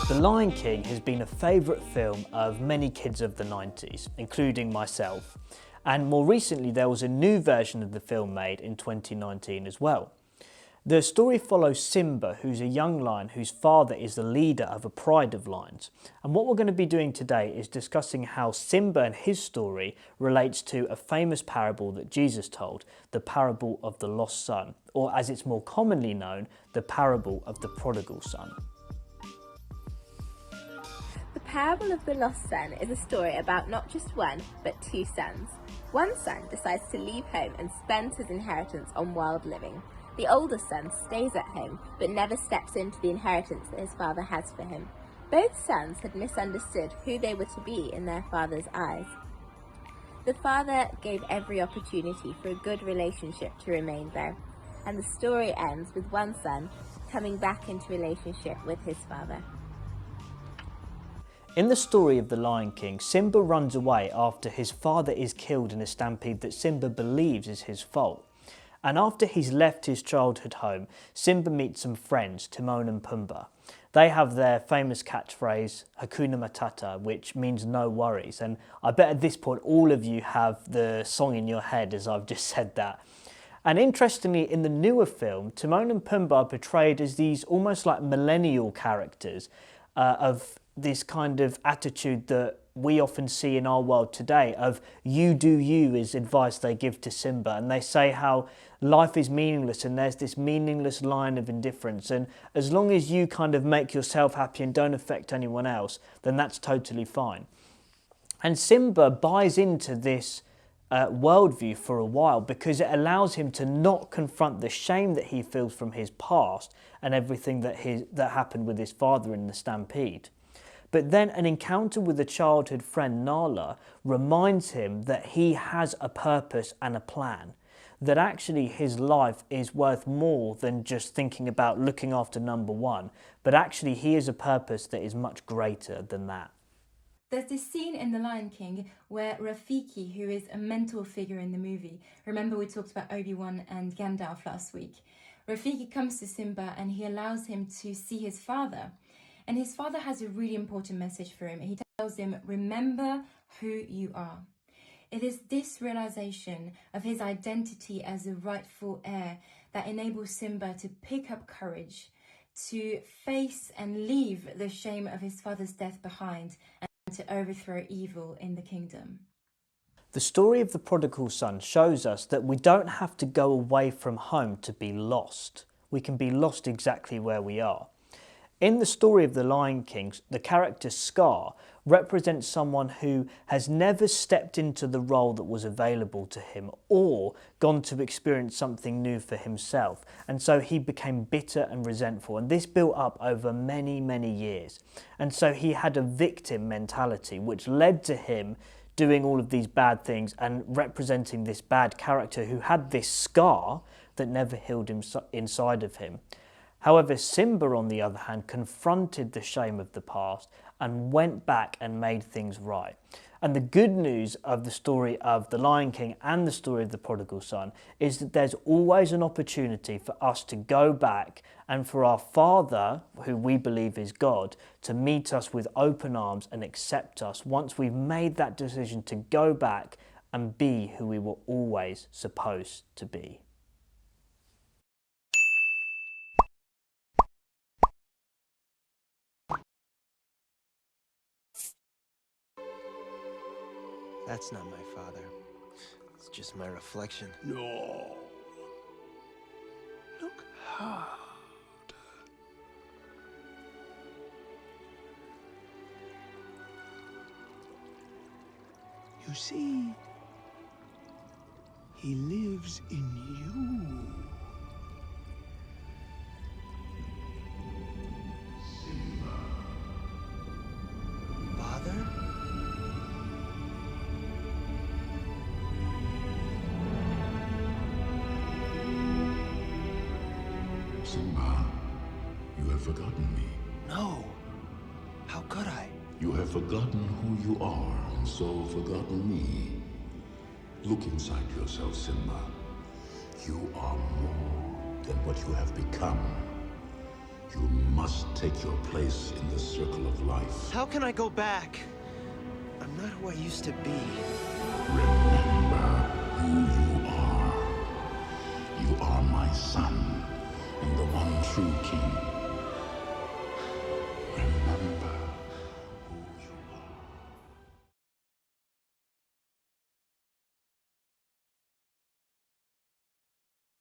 The Lion King has been a favourite film of many kids of the 90s, including myself, and more recently there was a new version of the film made in 2019 as well. The story follows Simba, who's a young lion whose father is the leader of a pride of lions. And what we're going to be doing today is discussing how Simba and his story relates to a famous parable that Jesus told, the parable of the lost son, or as it's more commonly known, the parable of the prodigal son. The parable of the lost son is a story about not just one, but two sons. One son decides to leave home and spends his inheritance on wild living. The older son stays at home, but never steps into the inheritance that his father has for him. Both sons had misunderstood who they were to be in their father's eyes. The father gave every opportunity for a good relationship to remain there, and the story ends with one son coming back into relationship with his father. In the story of The Lion King, Simba runs away after his father is killed in a stampede that Simba believes is his fault. And after he's left his childhood home, Simba meets some friends, Timon and Pumbaa. They have their famous catchphrase, Hakuna Matata, which means no worries. And I bet at this point all of you have the song in your head as I've just said that. And interestingly, in the newer film, Timon and Pumbaa are portrayed as these almost like millennial characters of this kind of attitude that we often see in our world today of you do you is advice they give to Simba, and they say how life is meaningless and there's this meaningless line of indifference, and as long as you kind of make yourself happy and don't affect anyone else, then that's totally fine. And Simba buys into this worldview for a while because it allows him to not confront the shame that he feels from his past and everything that happened with his father in the stampede. But then an encounter with a childhood friend, Nala, reminds him that he has a purpose and a plan, that actually his life is worth more than just thinking about looking after number one, but actually he has a purpose that is much greater than that. There's this scene in The Lion King where Rafiki, who is a mentor figure in the movie, remember we talked about Obi-Wan and Gandalf last week, Rafiki comes to Simba and he allows him to see his father. And his father has a really important message for him. He tells him, remember who you are. It is this realization of his identity as a rightful heir that enables Simba to pick up courage, to face and leave the shame of his father's death behind, and to overthrow evil in the kingdom. The story of the prodigal son shows us that we don't have to go away from home to be lost. We can be lost exactly where we are. In the story of The Lion King, the character Scar represents someone who has never stepped into the role that was available to him or gone to experience something new for himself. And so he became bitter and resentful. And this built up over many, many years. And so he had a victim mentality, which led to him doing all of these bad things and representing this bad character who had this scar that never healed inside of him. However, Simba, on the other hand, confronted the shame of the past and went back and made things right. And the good news of the story of The Lion King and the story of the prodigal son is that there's always an opportunity for us to go back and for our Father, who we believe is God, to meet us with open arms and accept us once we've made that decision to go back and be who we were always supposed to be. That's not my father. It's just my reflection. No. Look hard. You see, he lives in you. Simba. Father? Simba, you have forgotten me. No. How could I? You have forgotten who you are, and so forgotten me. Look inside yourself, Simba. You are more than what you have become. You must take your place in the circle of life. How can I go back? I'm not who I used to be. Remember